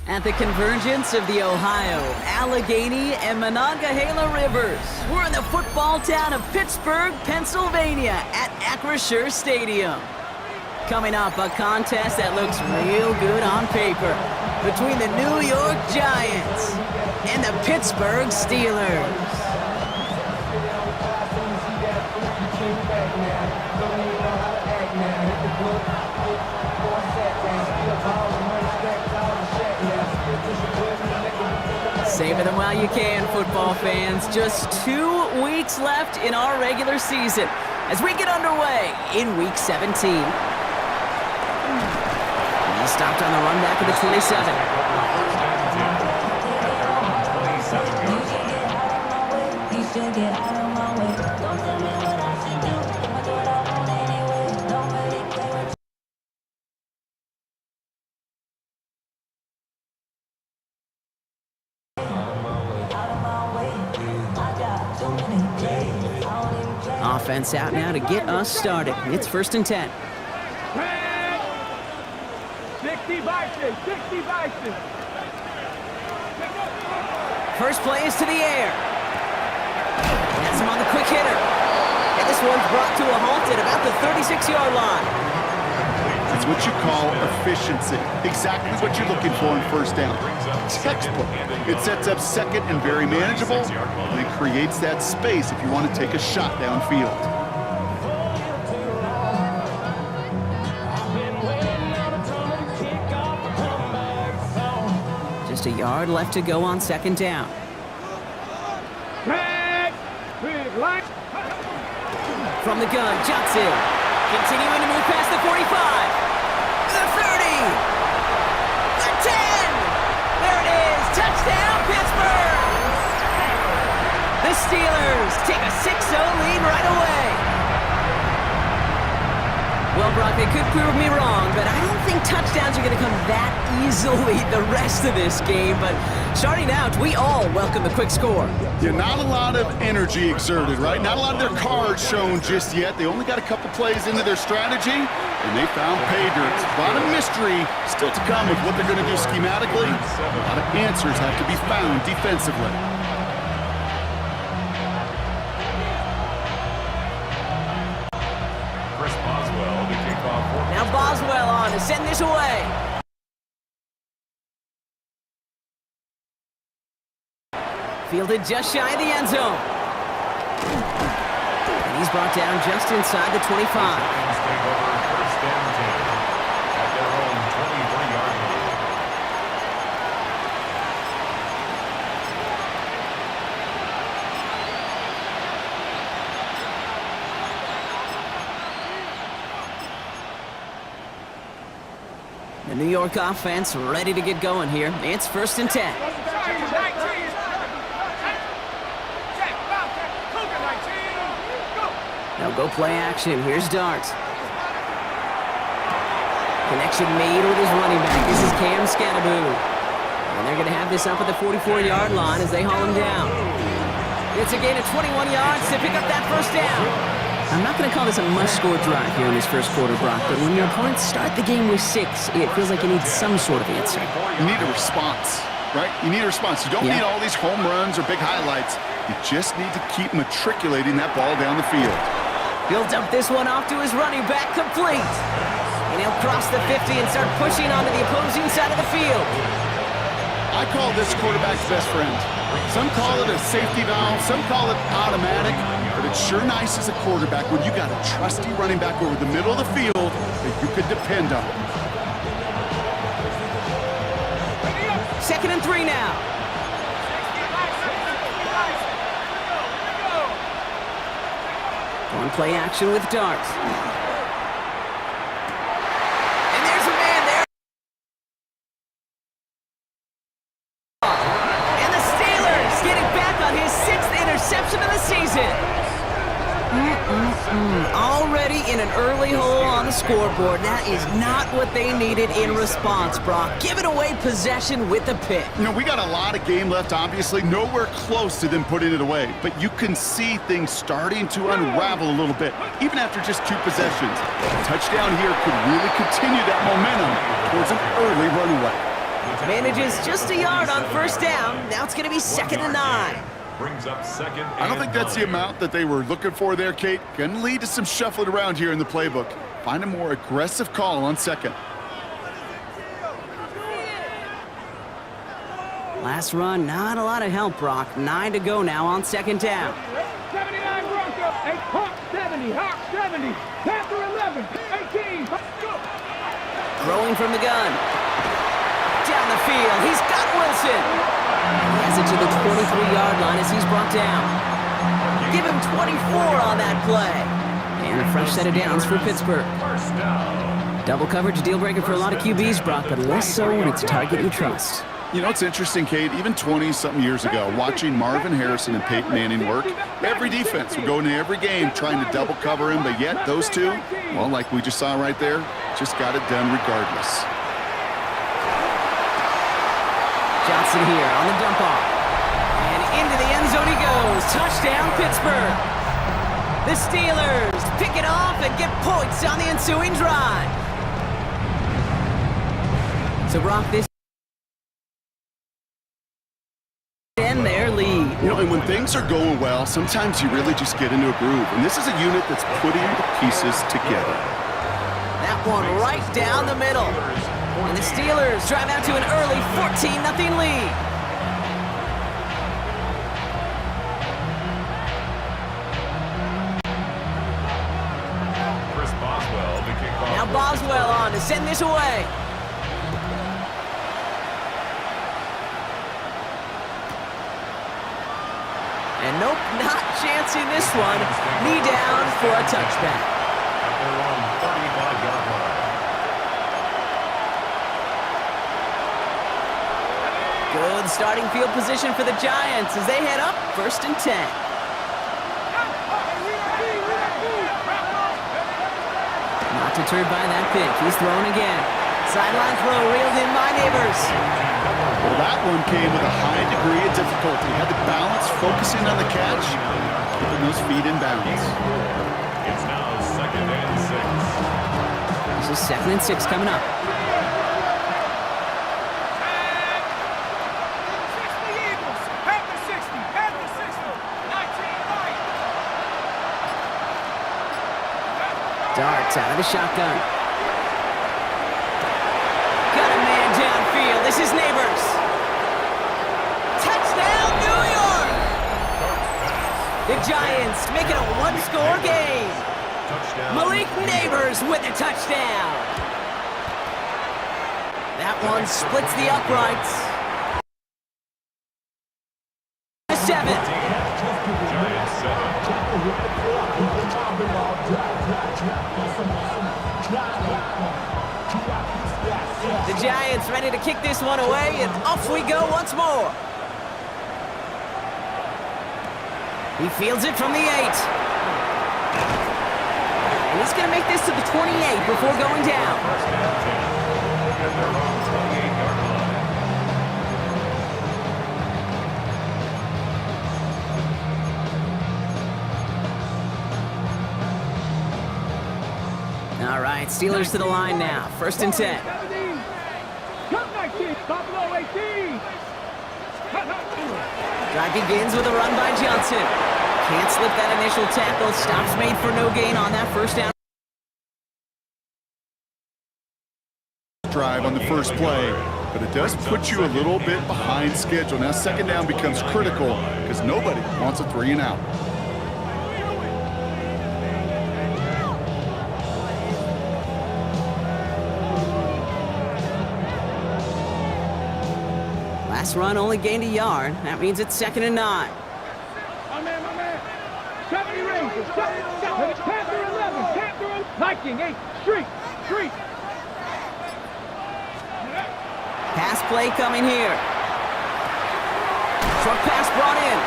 At the convergence of the Ohio, Allegheny, and Monongahela Rivers, we're in the football town of Pittsburgh, Pennsylvania at Acrisure Stadium. Coming up, a contest that looks real good on paper between the New York Giants and the Pittsburgh Steelers. Savor them while you can, football fans. Just 2 weeks left in our regular season as we get underway in Week 17. He stopped on the run back of the 27. Offense out now to get us started. It's 1st and 10. 60 Bison, 60 Bison. First play is to the air. That's him on the quick hitter. And this one's brought to a halt at about the 36-yard line. It's what you call efficiency. Exactly what you're looking for in 1st down. Textbook. It sets up 2nd and very manageable, and it creates that space if you want to take a shot downfield. Just a yard left to go on 2nd down. From the gun, Johnson. Continuing to move past the 45. The 30. The 10. There it is. Touchdown, Pittsburgh. The Steelers take a 6-0 lead right away. Well, Brock, they could prove me wrong, but I don't think touchdowns are going to come that easily the rest of this game. But starting out, we all welcome the quick score. Yeah, not a lot of energy exerted, right? Not a lot of their cards shown just yet. They only got a couple plays into their strategy, and they found pay dirt. A lot of mystery still to come with what they're going to do schematically. A lot of answers have to be found defensively. Now Boswell on to send this away. Fielded just shy of the end zone. And he's brought down just inside the 25. The New York offense ready to get going here. It's 1st and 10. Now go play action. Here's Darts. Connection made with his running back. This is Cam Scattaboo. And they're going to have this up at the 44-yard line as they haul him down. It's a gain of 21 yards to pick up that 1st down. I'm not going to call this a must-score drive here in this 1st quarter, Brock, but when your opponents start the game with 6, it feels like you need some sort of answer. You need a response, right? You need a response. You don't need all these home runs or big highlights. You just need to keep matriculating that ball down the field. He'll dump this one off to his running back, complete. And he'll cross the 50 and start pushing onto the opposing side of the field. I call this quarterback's best friend. Some call it a safety valve, some call it automatic, but it's sure nice as a quarterback when you got a trusty running back over the middle of the field that you could depend on. 2nd and 3 now. One play action with Darts. And there's a man there. And the Steelers getting back on his 6th interception of the season. Already in in an early hole on the scoreboard. That is not what they needed in response, Brock. Giving away possession with the pick. You know, we got a lot of game left, obviously. Nowhere close to them putting it away. But you can see things starting to unravel a little bit, even after just 2 possessions. A touchdown here could really continue that momentum towards an early runaway. Manages just a yard on first down. Now it's going to be 2nd and 9. Brings up 2nd and I don't think that's the amount that they were looking for there, Kate. Going to lead to some shuffling around here in the playbook. Find a more aggressive call on 2nd. Last run, not a lot of help, Brock. 9 to go now on 2nd down. 79 Bronco. 8 Hawk 70. Hawk 70. Panther 11. 18. Go. Throwing from the gun. Down the field. He's got Wilson. He has it to the 23-yard line as he's brought down. Give him 24 on that play. And a fresh set of downs for Pittsburgh. Double coverage, deal breaker for a lot of QBs, Brock, but less so when it's a target you trust. You know, it's interesting, Kate, even 20-something years ago, watching Marvin Harrison and Peyton Manning work, every defense would go into every game trying to double cover him, but yet those two, well, like we just saw right there, just got it done regardless. Johnson here on the dump off. And into the end zone he goes. Touchdown, Pittsburgh. The Steelers pick it off and get points on the ensuing drive. So, Brock, this and their lead. You know, and when things are going well, sometimes you really just get into a groove. And this is a unit that's putting the pieces together. That one right down the middle. And the Steelers drive out to an early 14-0 lead. Chris Boswell, the kickoff. Now Boswell on to send this away. And nope, not chancing this one. Knee down for a touchback. They're on 35-yard line. Good starting field position for the Giants as they head up 1st and 10. Not deterred by that pick. He's thrown again. Sideline throw reeled in by Neighbors. Well, that one came with a high degree of difficulty. Had to balance, focusing on the catch, keeping those feet in bounds. It's now 2nd and 6. This is 2nd and 6 coming up. Darts out of the shotgun. Got a man downfield. This is Neighbors. Touchdown, New York! The Giants make it a 1-score game. Touchdown. Malik Neighbors with a touchdown. That one splits the uprights. 7. Giants 7. The Giants ready to kick this one away, and off we go once more. He fields it from the 8. And he's going to make this to the 28 before going down. First and 10. And they're on 28-yard line. All right, Steelers to the line now. 1st and 10. Cut 19. Buffalo 18. Drive begins with a run by Johnson. Can't slip that initial tackle. Stops made for no gain on that first down. Drive on the first play, but it does put you a little bit behind schedule. Now 2nd down becomes critical because nobody wants a 3 and out. Last run only gained a yard. That means it's 2nd and 9. My man. 70 Rangers. Panther 11. Panther 11. Viking 8. Street. Pass play coming here. Short pass brought in.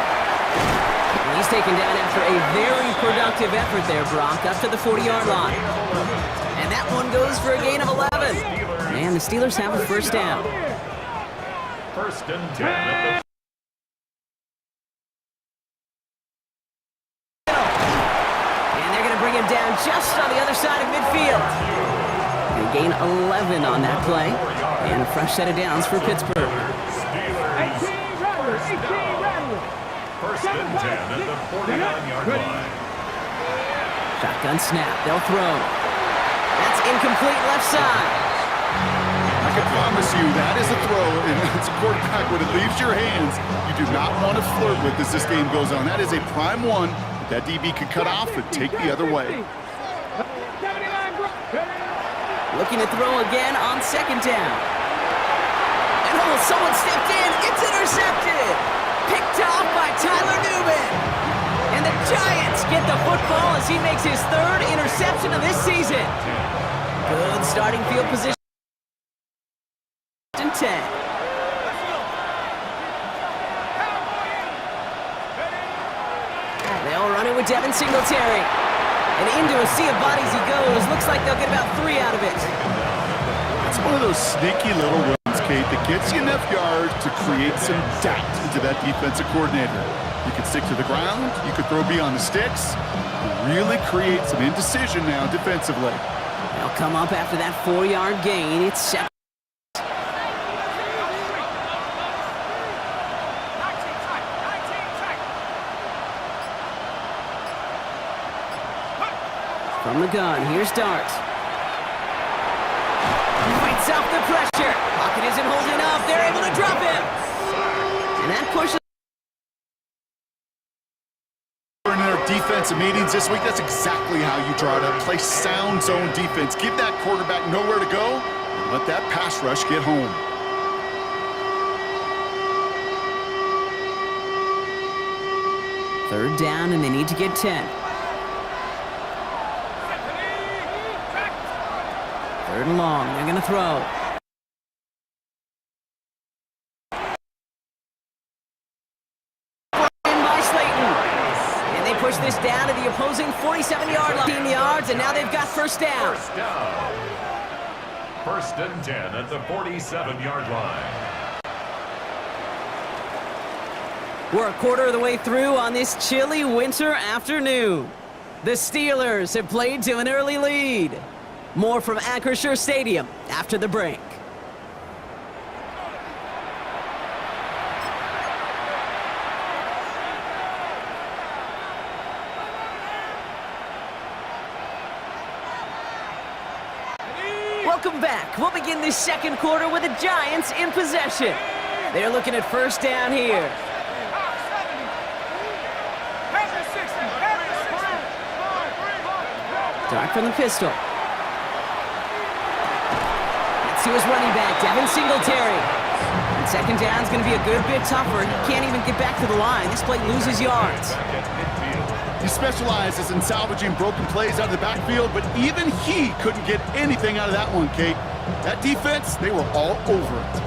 He's taken down after a very productive effort there, Brock, up to the 40-yard line. And that one goes for a gain of 11. And the Steelers have a first down. First and 10 at And they're going to bring him down just on the other side of midfield. They gain 11 on that play. And a fresh set of downs for Pittsburgh. 18 Rattlers, 18 Rattlers. First and 10 at the 49-yard line. Shotgun snap. They'll throw. That's incomplete left side. I can promise you that is a throw, and it's a quarterback when it leaves your hands. You do not want to flirt with as this game goes on. That is a prime one that DB could cut off and take the other way. Looking to throw again on second down. And oh, someone stepped in. It's intercepted. Picked off by Tyler Newman. And the Giants get the football as he makes his third interception of this season. Good starting field position. 10. They'll run it with Devin Singletary. And into a sea of bodies he goes. Looks like they'll get about 3 out of it. It's one of those sneaky little runs, Kate, that gets you enough yards to create some doubt into that defensive coordinator. You can stick to the ground, you could throw beyond the sticks, and really create some indecision now defensively. They'll come up after that 4-yard gain. It's second. From the gun, here's Dart. Fights off the pressure. Pocket isn't holding up. They're able to drop him. And that pushes. In our defensive meetings this week, that's exactly how you try to play sound zone defense. Give that quarterback nowhere to go and let that pass rush get home. Third down, and they need to get 10. Third and long. They're going to throw. In by Slayton. And they push this down to the opposing 47-yard line. 15 yards, and now they've got first down. First down. First and 10 at the 47-yard line. We're a quarter of the way through on this chilly winter afternoon. The Steelers have played to an early lead. More from Acrisure Stadium after the break. Welcome back. We'll begin this second quarter with the Giants in possession. They're looking at first down here. Dart from the pistol. Let's see his running back, Devin Singletary. And second down's going to be a good bit tougher. He can't even get back to the line. This play loses yards. He specializes in salvaging broken plays out of the backfield, but even he couldn't get anything out of that one, Kate. That defense, they were all over it.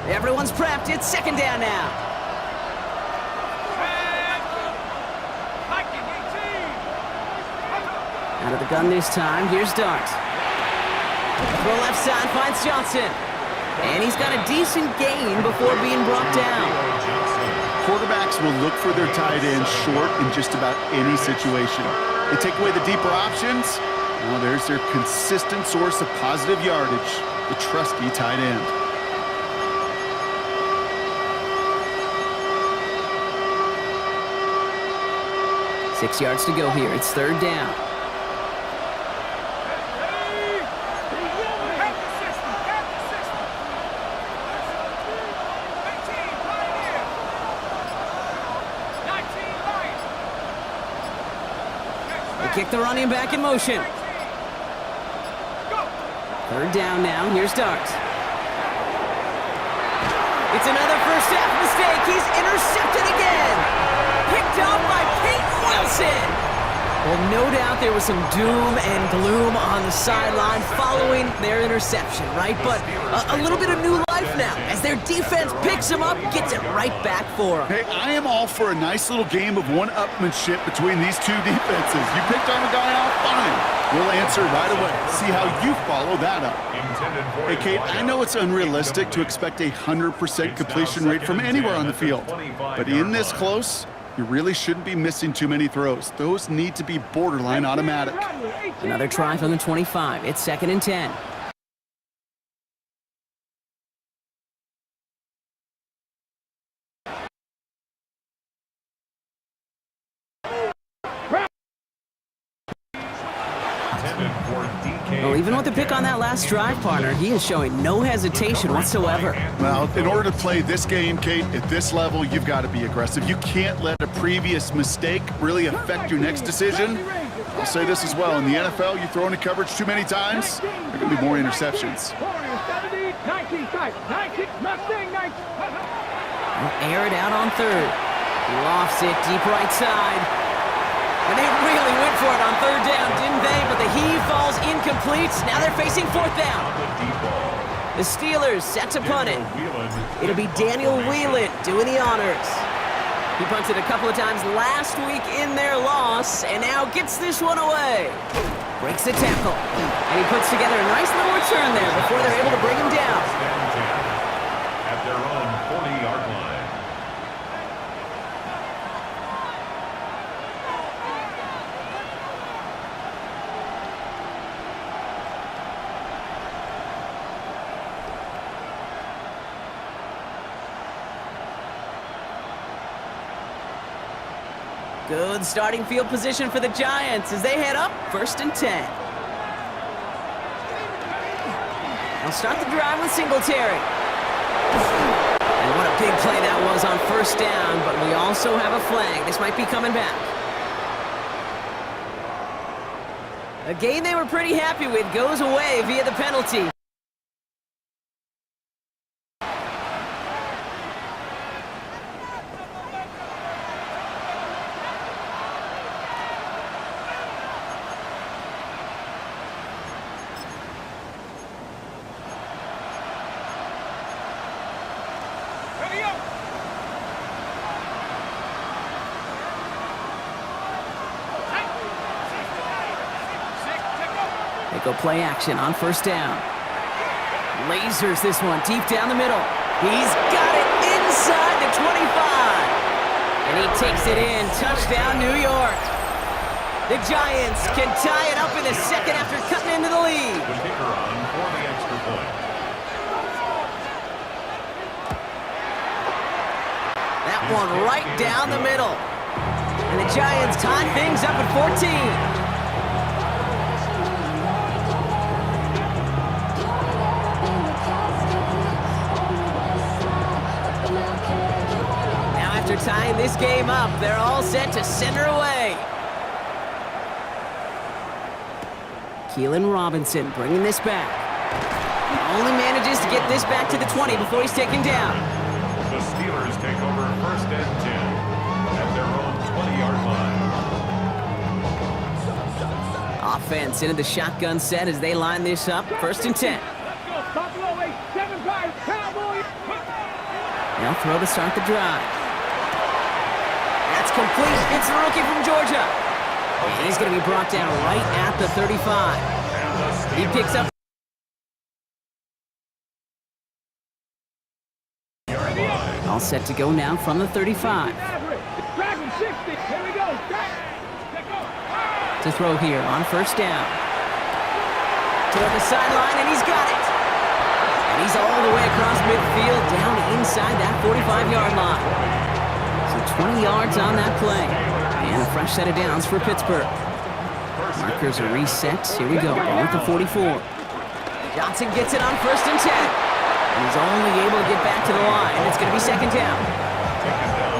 Everyone's prepped. It's second down now. Out of the gun this time. Here's Dart. Throw left side finds Johnson. And he's got a decent gain before being brought down. Quarterbacks will look for their tight end short in just about any situation. They take away the deeper options. Well, there's their consistent source of positive yardage, the trusty tight end. Six yards to go here. It's third down. They kick the running back in motion. Third down now. Here's Dart. It's another first half mistake. He's intercepted again. Picked up by Peyton Wilson. Well, no doubt there was some doom and gloom on the sideline following their interception, right? But a little bit of new life now as their defense picks them up, gets it right back for them. Hey, I am all for a nice little game of one-upmanship between these two defenses. You picked on a guy off, fine. We'll answer right away. See how you follow that up. Hey, Kate, I know it's unrealistic to expect a 100% completion rate from anywhere on the field. But in this close, you really shouldn't be missing too many throws. Those need to be borderline automatic. Another try from the 25. It's 2nd and 10. Well, even with the pick on that last drive, partner, he is showing no hesitation whatsoever. Well, in order to play this game, Kate, at this level, you've got to be aggressive. You can't let a previous mistake really affect your next decision. I'll say this as well. In the NFL, you throw into coverage too many times, there are going to be more interceptions. Air it out on 3rd. Lofts it deep right side. And they really went for it on 3rd down, didn't they? But the heave falls incomplete. Now they're facing 4th down. The Steelers set to punt it. It'll be Daniel Whelan doing the honors. He punted a couple of times last week in their loss, and now gets this one away. Breaks the tackle. And he puts together a nice little return there before they're able to bring him down. At their own 40-yard line. Good starting field position for the Giants as they head up 1st and 10. They'll start the drive with Singletary. And what a big play that was on 1st down, but we also have a flag. This might be coming back. A gain they were pretty happy with goes away via the penalty. They go play action on 1st down. Lasers this one deep down the middle. He's got it inside the 25. And he takes it in. Touchdown, New York. The Giants can tie it up in the 2nd after cutting into the lead. The kicker on for the extra point. That one right down the middle. And the Giants tie things up at 14. After tying this game up, they're all set to send her away. Keelan Robinson bringing this back. Only manages to get this back to the 20 before he's taken down. The Steelers take over 1st and 10 at their own 20-yard line. Offense into the shotgun set as they line this up. 1st and 10. Now throw to start the drive. That's complete. It's the rookie from Georgia. And he's going to be brought down right at the 35. He picks up. All set to go now from the 35. To throw here on 1st down. Toward the sideline, and he's got it. And he's all the way across midfield, down inside that 45-yard line. 20 yards on that play. And a fresh set of downs for Pittsburgh. Markers are reset. Here we go. Ball at the 44. Johnson gets it on 1st and 10. And he's only able to get back to the line. It's going to be 2nd down.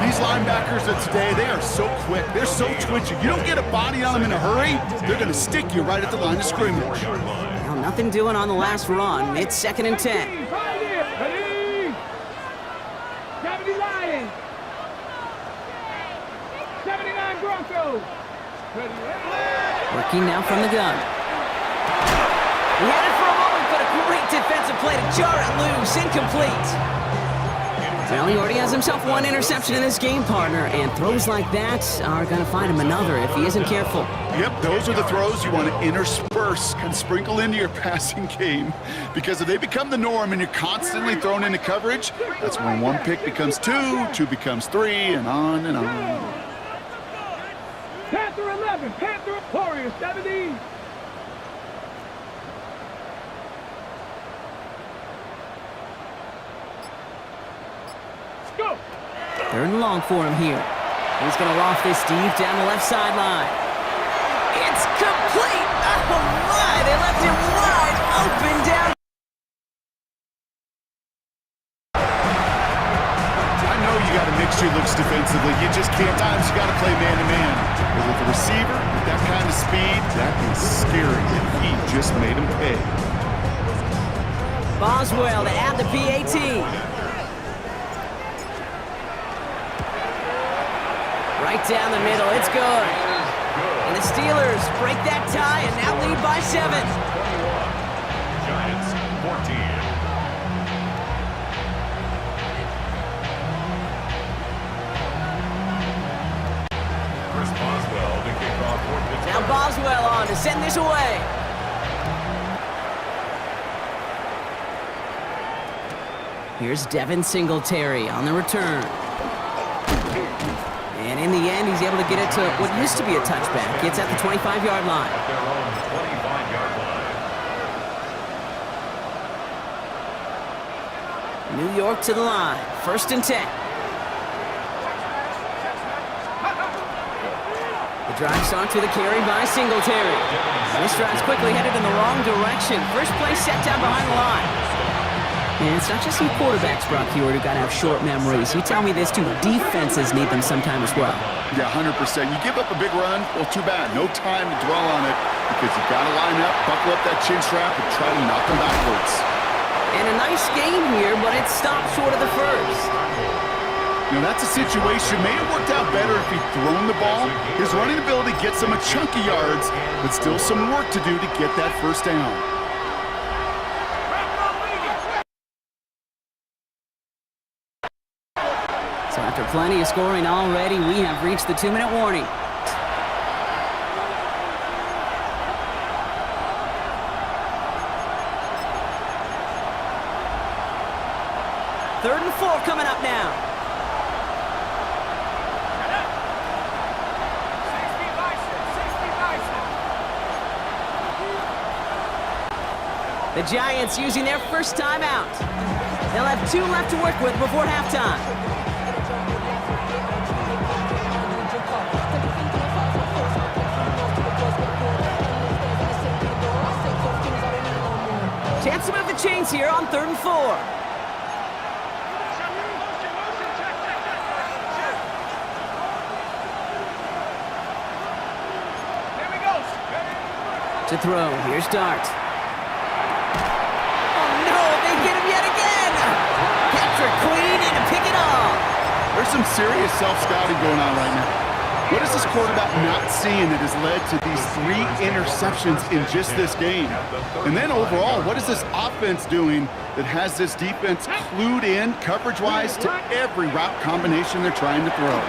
These linebackers of today, they are so quick. They're so twitchy. You don't get a body on them in a hurry, they're going to stick you right at the line of scrimmage. Now, nothing doing on the last run. It's 2nd and 10. Working now from the gun. He had it for a moment, but a great defensive play to jar it loose. Incomplete. Well, he already has himself one interception in this game, partner, and throws like that are going to find him another if he isn't careful. Yep, those are the throws you want to intersperse and sprinkle into your passing game, because if they become the norm and you're constantly thrown into coverage, that's when one pick becomes two, two becomes three, and on and on. Panther 11, Panther Warriors 70. Go. Third and long for him here. He's going to loft this deep down the left sideline. It's complete! Oh my! They left him wide open down. I know you got to mix your looks defensively. You just can't. Times you got to play man-to-man. But with the receiver, with that kind of speed, that is scary. And he just made him pay. Boswell to add the PAT. Right down the middle, it's good. And the Steelers break that tie and now lead by 7. Giants 14. Chris Boswell to kick off for Pittsburgh. Now Boswell on to send this away. Here's Devin Singletary on the return. And in the end, he's able to get it to what used to be a touchback. It's at the 25-yard line. At their own 25-yard line. New York to the line. 1st and 10. The drive starts with a carry by Singletary. This drive's quickly headed in the wrong direction. First play set down behind the line. And it's not just some quarterbacks, Brock Huard, who got to have short memories. You tell me this, too. Defenses need them sometime as well. Yeah, 100%. You give up a big run, well, too bad. No time to dwell on it, because you've got to line up, buckle up that chin strap, and try to knock them backwards. And a nice game here, but it stopped short of the first. You know, that's a situation. May have worked out better if he'd thrown the ball. His running ability gets him a chunk of yards, but still some work to do to get that first down. So after plenty of scoring already, we have reached the 2-minute warning. Third and 4 coming up now. The Giants using their first timeout. They'll have 2 left to work with before halftime. Chance to move the chains here on 3rd and 4. To throw, here's Dart. Oh no, they get him yet again! Patrick Queen in to pick it off. There's some serious self-scouting going on right now. What is this quarterback not seeing that has led to these 3 interceptions in just this game? And then overall, what is this offense doing that has this defense clued in coverage-wise to every route combination they're trying to throw?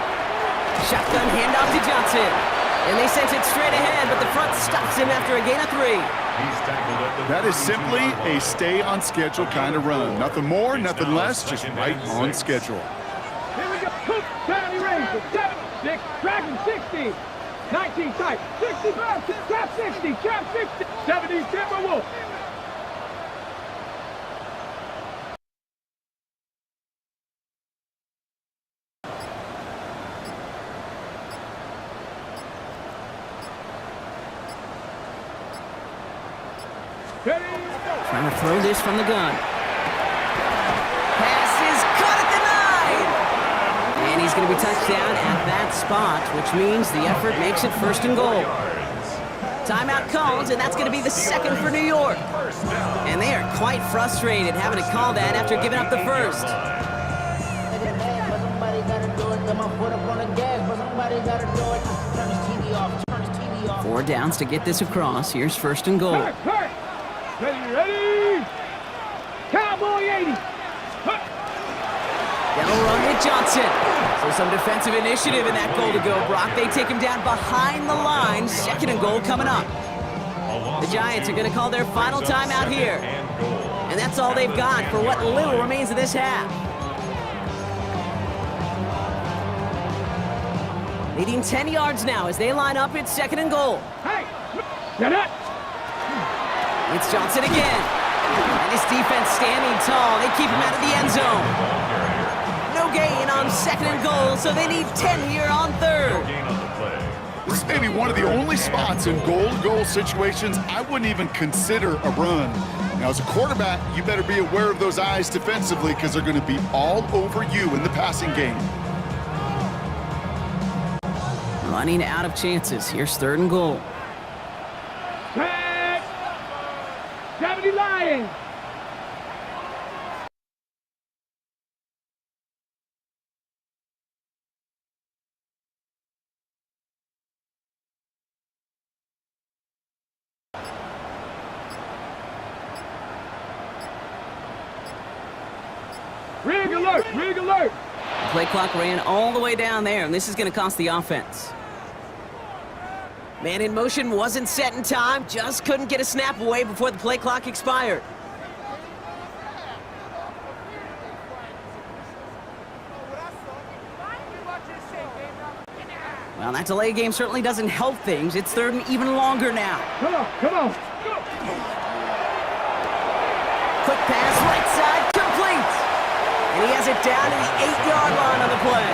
Shotgun handoff to Johnson. And they sent it straight ahead, but the front stops him after a gain of 3. That is simply a stay-on-schedule kind of run. Nothing more, nothing less, just right on schedule. Here we go. Cook, County Ranger, 7-6, Dragon 60, 19 tight, 65, trap 60, trap 60, 70 Timberwolf. Trying to throw this from the gun. Pass is caught at the 9! And he's going to be touched down at that spot, which means the effort makes it 1st and goal. Timeout called, and that's going to be the 2nd for New York. And they are quite frustrated having to call that after giving up the first. Somebody gotta do it. Got my foot up on the gas, but somebody gotta do it. Turn his TV off. Turn his TV 4 downs to get this across. Here's first and goal. Hurt. Ready. Cowboy 80. They'll run with Johnson. So some defensive initiative in that goal to go, Brock. They take him down behind the line. Second and goal coming up. The Giants are going to call their final timeout here. And that's all they've got for what little remains of this half. Leading 10 yards now as they line up. It's second and goal. Hey, get up. It's Johnson again. And his defense standing tall. They keep him out of the end zone. No gain on second and goal, so they need 10 here on third. This may be one of the only spots in goal-to-goal situations I wouldn't even consider a run. Now, as a quarterback, you better be aware of those eyes defensively because they're going to be all over you in the passing game. Running out of chances. Here's third and goal. Tag. 70 Lions. Rig alert. The play clock ran all the way down there, and this is going to cost the offense. Man in motion wasn't set in time, just couldn't get a snap away before the play clock expired. Well, that delay game certainly doesn't help things. It's third and even longer now. Come on. Quick pass, right side, complete. And he has it down to the 8-yard line on the play.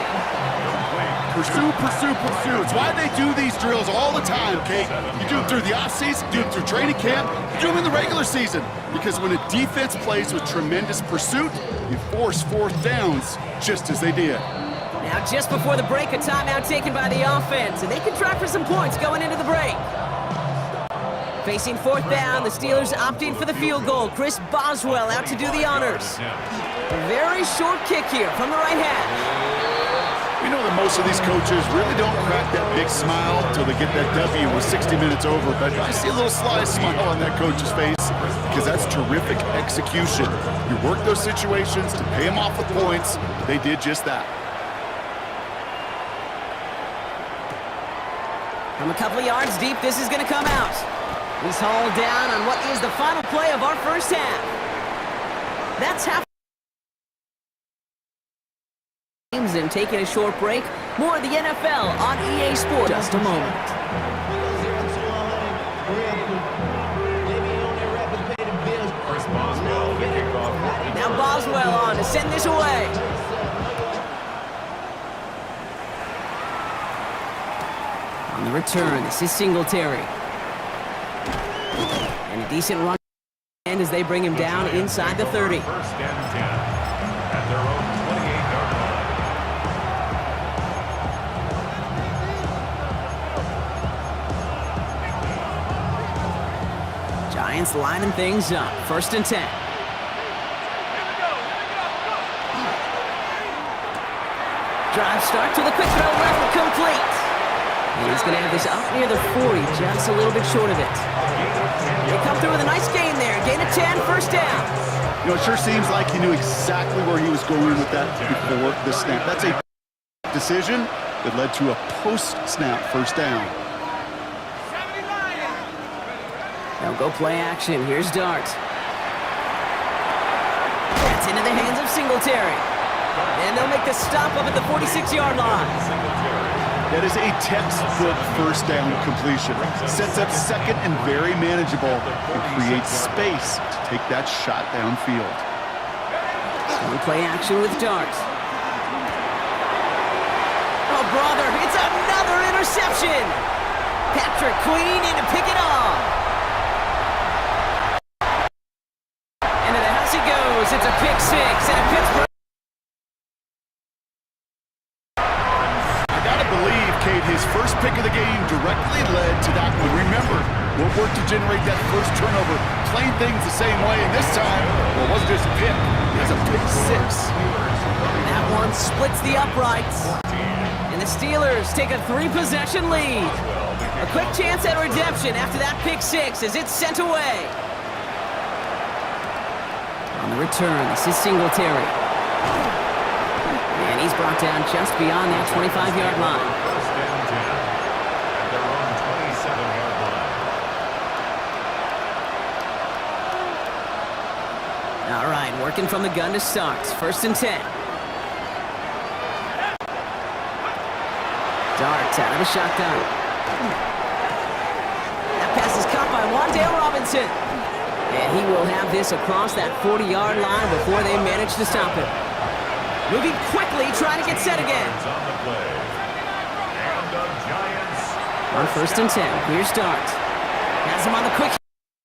Pursue. It's why they do these drills all the time, Kate. You do them through the offseason, you do them through training camp, you do them in the regular season. Because when a defense plays with tremendous pursuit, you force fourth downs just as they did. Now, just before the break, a timeout taken by the offense, and they can try for some points going into the break. Facing fourth down, the Steelers opting for the field goal. Chris Boswell out to do the honors. A very short kick here from the right hash. We know that most of these coaches really don't crack that big smile until they get that W with 60 minutes over, but I see a little sly smile on that coach's face because that's terrific execution. You work those situations to pay them off with points. They did just that. From a couple of yards deep, this is going to come out. He's hauled down on what is the final play of our first half. That's half. And taking a short break. More of the NFL on EA Sports. Just a moment. Now Boswell on to send this away. On the return, this is Singletary. And a decent run as they bring him down inside the 30. First and 10 at their own 28-yard line. Giants lining things up. First and 10. Drive start to the quick throw left, complete. And he's going to have this up near the 40, just a little bit short of it. They come through with a nice gain there. Gain of 10, first down. You know, it sure seems like he knew exactly where he was going with that before the snap. That's a decision that led to a post-snap first down. Now go play action. Here's Dart. That's into the hands of Singletary. And they'll make the stop up at the 46-yard line. That is a textbook first down completion. Sets up second and very manageable and creates space to take that shot downfield. We play action with Dart. Oh, brother, it's another interception. Patrick Queen in to pick it off. Into the house he goes. It's a pick six and a Pittsburgh. His first pick of the game directly led to that one. Remember, we'll work to generate that first turnover. Playing things the same way, and this time, well, it wasn't just a pick. It was a pick six. That one splits the uprights. And the Steelers take a 3-possession lead. A quick chance at redemption after that pick six as it's sent away. On the return, this is Singletary. And he's brought down just beyond that 25-yard line. First and 10 at their own 27-yard line. All right, working from the gun to start. First and 10. Dart out of the shotgun. That pass is caught by Wan'Dale Robinson. And he will have this across that 40-yard line before they manage to stop him. Moving quickly, trying to get set again. On the play. And the Giants. On first and 10, here's Dart. Has him on the quick.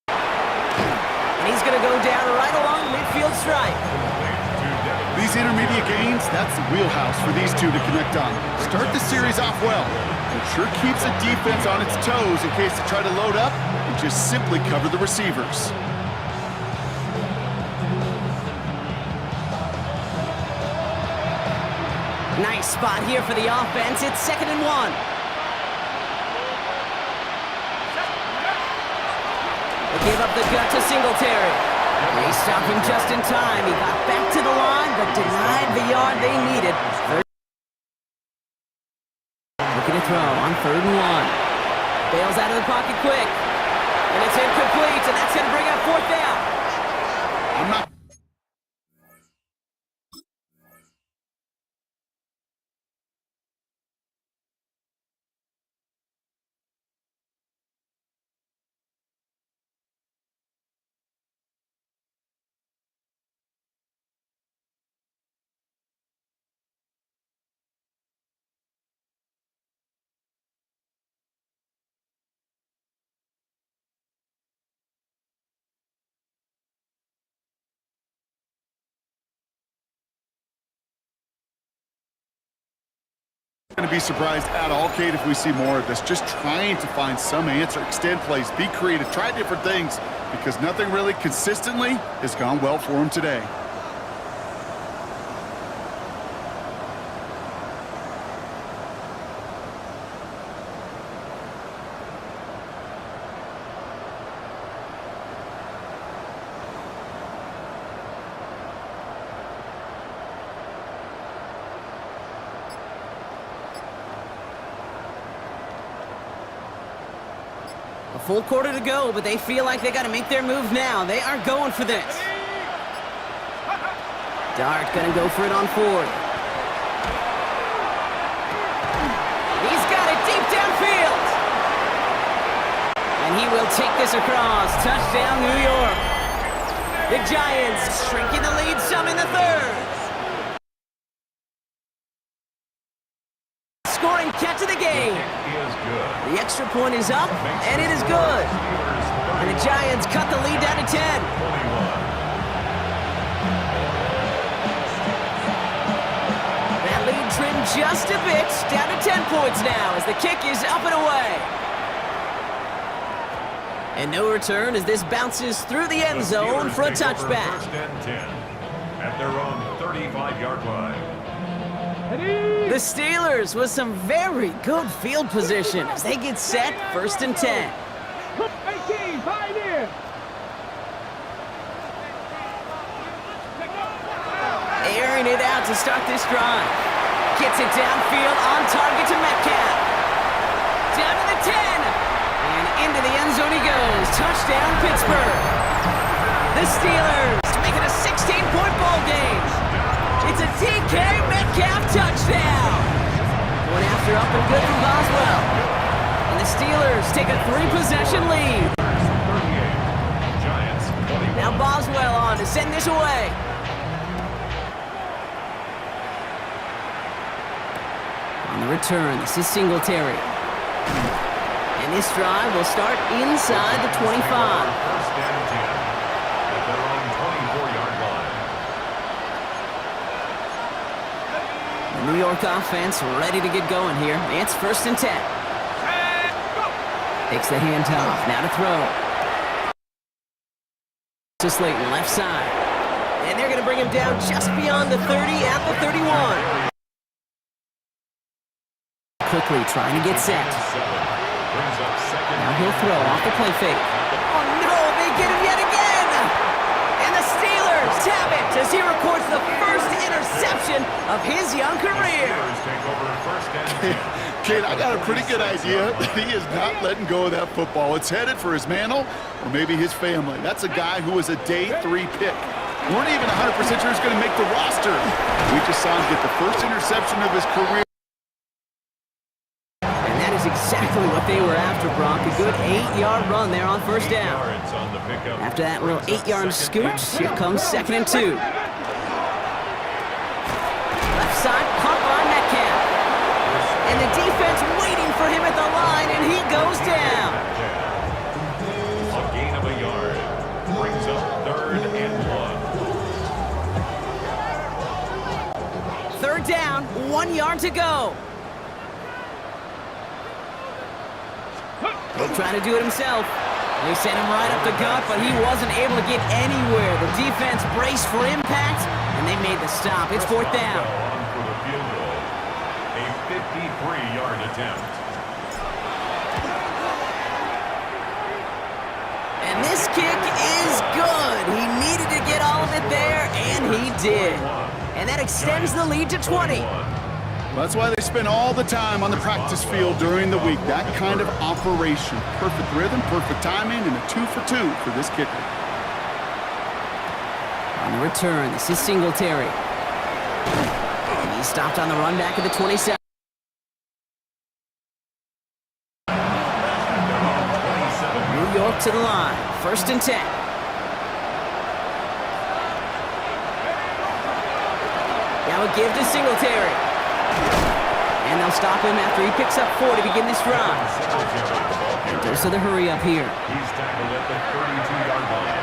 And he's going to go down right along the midfield stripe. These intermediate gains, that's the wheelhouse for these two to connect on. Start the series off well. It sure keeps the defense on its toes in case they try to load up and just simply cover the receivers. Nice spot here for the offense. It's 2nd and 1. They give up the gut to Singletary. They stopped him just in time. He got back to the line, but denied the yard they needed. Looking to throw on 3rd and 1. Bails out of the pocket quick. And it's incomplete, and that's going to bring up 4th down. I'm not... Going to be surprised at all, Kate, if we see more of this. Just trying to find some answer, extend plays, be creative, try different things, because nothing really consistently has gone well for him today. A full quarter to go, but they feel like they got to make their move now. They are going for this. Dart going to go for it on 4th. He's got it deep downfield. And he will take this across. Touchdown, New York. The Giants shrinking the lead some in the 3rd. Scoring catch of the game. The extra point is up, and it is good. And the Giants cut the lead down to 10. That lead trimmed just a bit, down to 10 points now as the kick is up and away. And no return as this bounces through the end zone for a touchback. First and 10 at their own 35-yard line. The Steelers with some very good field position as they get set, 1st and 10. 18, Pioneer. Airing it out to start this drive. Gets it downfield, on target to Metcalf. Down to the 10. And into the end zone he goes. Touchdown, Pittsburgh. The Steelers make it a 16-point ball game. It's a DK Metcalf touchdown. Going after up and good from Boswell. And the Steelers take a 3-possession lead. Now Boswell on to send this away. On the return, this is Singletary. And this drive will start inside the 25. First and 10 at their own 24-yard line. The New York offense ready to get going here. It's 1st and 10. Takes the handoff, now to throw. To Slayton, left side. And they're going to bring him down just beyond the 30 at the 31. Quickly trying to get set. Brings up second. Now he'll throw off the play fake. Oh no, they get him yet again! And the Steelers have it as he records the first interception of his young career. Steelers take over first and 10. Kid, I got a pretty good idea that he is not letting go of that football. It's headed for his mantle or maybe his family. That's a guy who was a day 3 pick. Weren't even 100% sure he's going to make the roster. We just saw him get the first interception of his career. And that is exactly what they were after, Brock. A good 8-yard run there on first down. Yards on the pickup. After that little Brings up 8-yard second scooch, and here comes 2nd and 2. Left side, caught by Metcalf. And the defense waiting for him at the line, and he goes down. A gain of a yard. Brings up 3rd and 1. 3rd down, 1 yard to go. He'll try to do it himself. They sent him right up the gut, but he wasn't able to get anywhere. The defense braced for impact, and they made the stop. It's 4th down. On for the field goal. A 53-yard attempt. And this kick is good. He needed to get all of it there, and he did. And that extends the lead to 20. Well, that's why they spend all the time on the practice field during the week. That kind of operation. Perfect rhythm, perfect timing, and a 2 for 2 for this kicker. On the return, this is Singletary. And he stopped on the run back at the 27. New York to the line. 1st and 10. Now a give to Singletary. And they'll stop him after he picks up 4 to begin this drive. And goes to the hurry up here. He's tackled at the 32-yard line.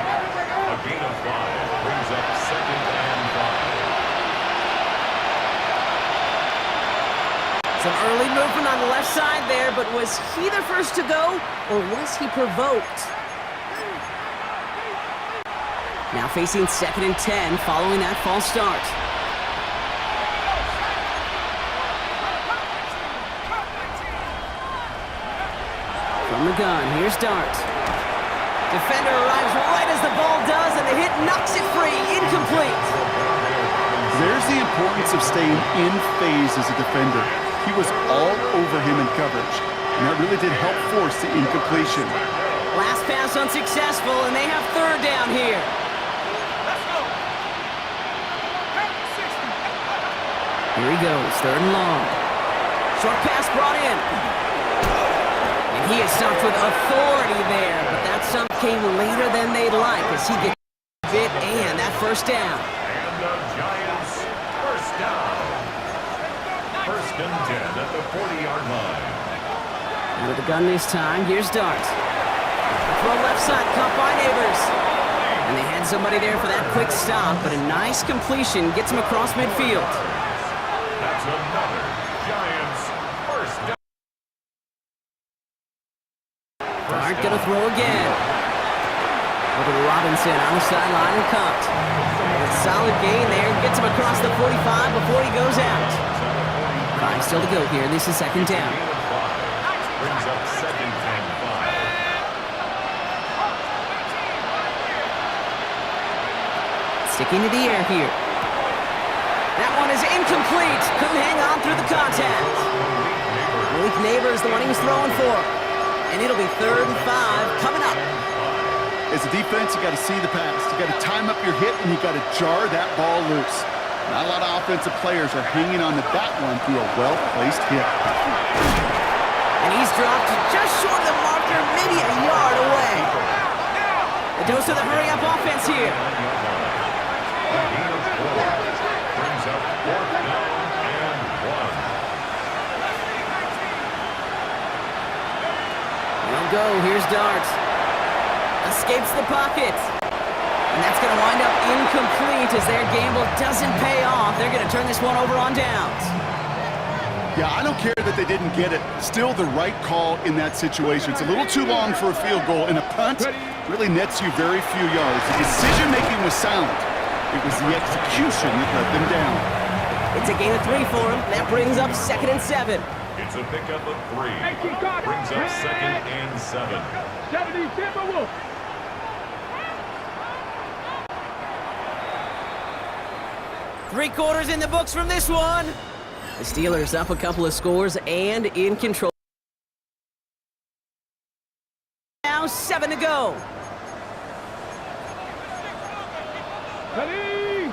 A gain of 5 brings up 2nd and 5. Some early movement on the left side there, but was he the first to go, or was he provoked? Now facing 2nd and 10 following that false start. From the gun, here's Dart. Defender arrives right as the ball does, and the hit knocks it free, incomplete. There's the importance of staying in phase as a defender. He was all over him in coverage, and that really did help force the incompletion. Last pass unsuccessful, and they have 3rd down here. Here he goes, 3rd and long. Short pass brought in. And he is stopped with authority there, but that stump came later than they'd like as he gets a bit and that 1st down. And the Giants first down. 1st and 10 at the 40-yard line. And with the gun this time, here's Dart. Throw left side, caught by Neighbors. And they had somebody there for that quick stop, but a nice completion gets him across midfield. That's another Giants first down. Dart gonna throw again. Over to Robinson on the sideline and caught. A solid gain there, gets him across the 45 before he goes out. 5 still to go here, this is 2nd down. Brings up 2nd and 5. Sticking to the air here. That one is incomplete. Couldn't hang on through the contact. Malik Neighbors, the one he was throwing for. And it'll be 3rd and 5 coming up. As a defense, you got to see the pass. You got to time up your hit, and you got to jar that ball loose. Not a lot of offensive players are hanging on to that one through a well-placed hit. And he's dropped just short of the marker, maybe a yard away. The dose of the hurry-up offense here. Brings up 4th down and 1. He'll go, here's Dart. Escapes the pocket. And that's going to wind up incomplete as their gamble doesn't pay off. They're going to turn this one over on downs. Yeah, I don't care that they didn't get it. Still the right call in that situation. It's a little too long for a field goal, and a punt really nets you very few yards. The decision-making was sound. It was the execution that let them down. It's a gain of 3 for him. That brings up 2nd and 7. It's a pickup of 3. 18 caught. Brings up 2nd and 7. 70 Timberwolves. Three quarters in the books from this one. The Steelers up a couple of scores and in control. Now 7 to go. Ready.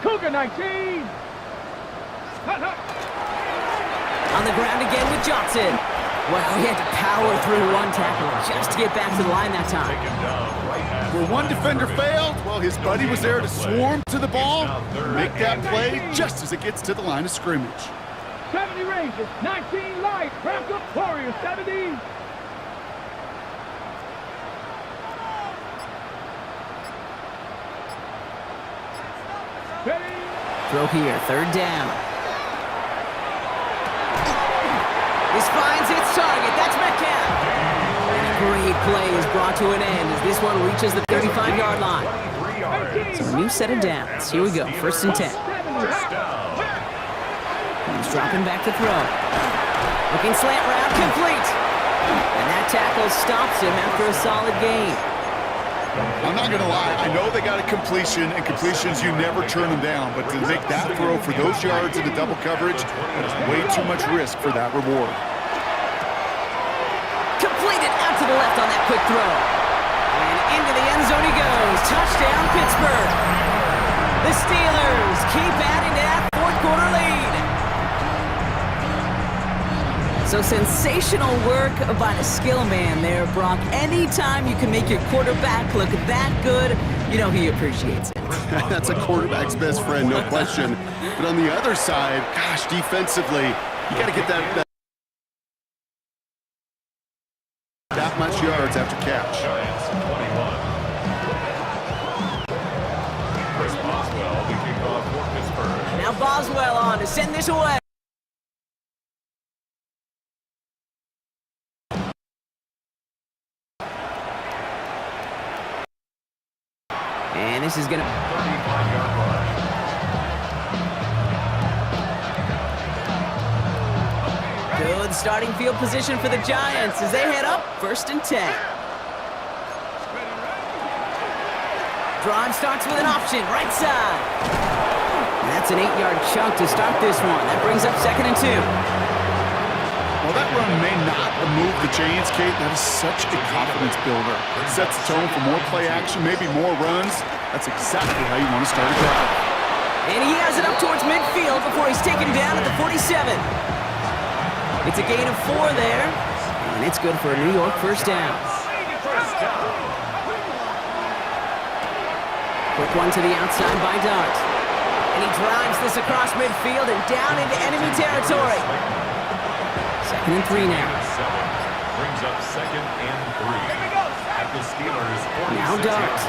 Cougar 19. Hut, hut. On the ground again with Johnson. Wow, he had to power through one tackle just to get back to the line that time. Taken down right at Where one defender failed, well, his buddy was there to swarm to the ball, make that play just as it gets to the line of scrimmage. 70 Rangers, 19 Light, wrap up Warriors, 70. Ready. Throw here, 3rd down. This finds its target. That's Metcalf. And a great play is brought to an end as this one reaches the 35-yard line. 23 yards. So a new set of downs. Here we go, 1st and 10. First down. He's dropping back to throw. Looking slant route, complete. And that tackle stops him after a solid gain. I'm not going to lie, I know they got a completion, and completions, you never turn them down, but to make that throw for those yards into double coverage, that is way too much risk for that reward. Completed out to the left on that quick throw. And into the end zone he goes. Touchdown, Pittsburgh. The Steelers keep adding to that 4th quarter lead. So sensational work by the skill man there, Brock. Anytime you can make your quarterback look that good, you know he appreciates it. That's a quarterback's best friend, no question. But on the other side, gosh, defensively, you got to get that much yards after catch. Giants 21. Chris Boswell, the kickoff for Pittsburgh. Now Boswell on to send this away. And this is going to... 35-yard rush. Good starting field position for the Giants as they head up 1st and 10. Drive starts with an option, right side. And that's an 8-yard chunk to start this one. That brings up 2nd and 2. Well, that run may not have moved the chains, Kate. That is such a confidence builder. It sets the tone for more play action, maybe more runs. That's exactly how you want to start a drive. And he has it up towards midfield before he's taken down at the 47. It's a gain of 4 there, and it's good for a New York 1st down. First down. Quick one to the outside by Dart. And he drives this across midfield and down into enemy territory. 2nd and 3 now. 7 brings up 2nd and 3 at the Steelers' 46. Now Dart.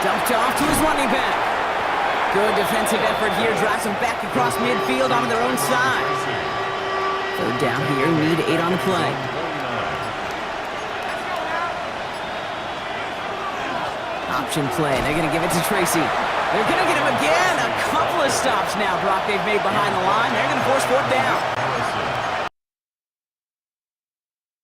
Dumped off to his running back. Good defensive effort here. Drives him back across midfield onto their own side. 3rd down here. Need 8 on the play. Option play. They're going to give it to Tracy. They're going to get him again. A couple of stops now, Brock, they've made behind the line. They're going to force 4th down.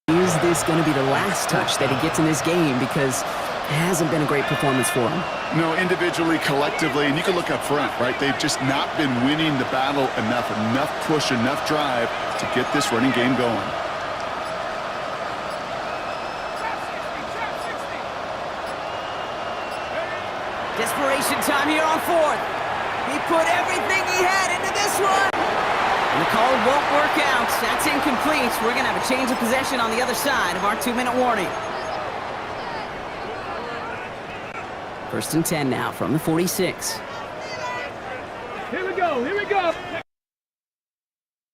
Is this going to be the last touch that he gets in this game? Because it hasn't been a great performance for him. No, individually, collectively, and you can look up front, right? They've just not been winning the battle enough push, enough drive to get this running game going. Desperation time here on 4th. He put everything he had into this one. And the call won't work out. That's incomplete. We're going to have a change of possession on the other side of our 2-minute warning. 1st and 10 now from the 46. Here we go, here we go.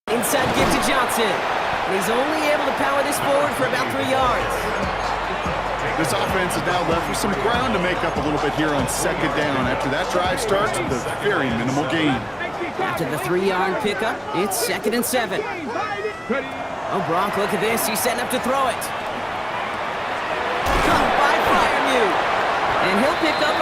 Inside give to Johnson. And he's only able to power this forward for about 3 yards. This offense is now left with some ground to make up a little bit here on 2nd down. After that drive starts with a very minimal gain. After the 3-yard pickup, it's 2nd and 7. Oh, Brock, look at this. He's setting up to throw it. Caught by Freiermuth. And he'll pick up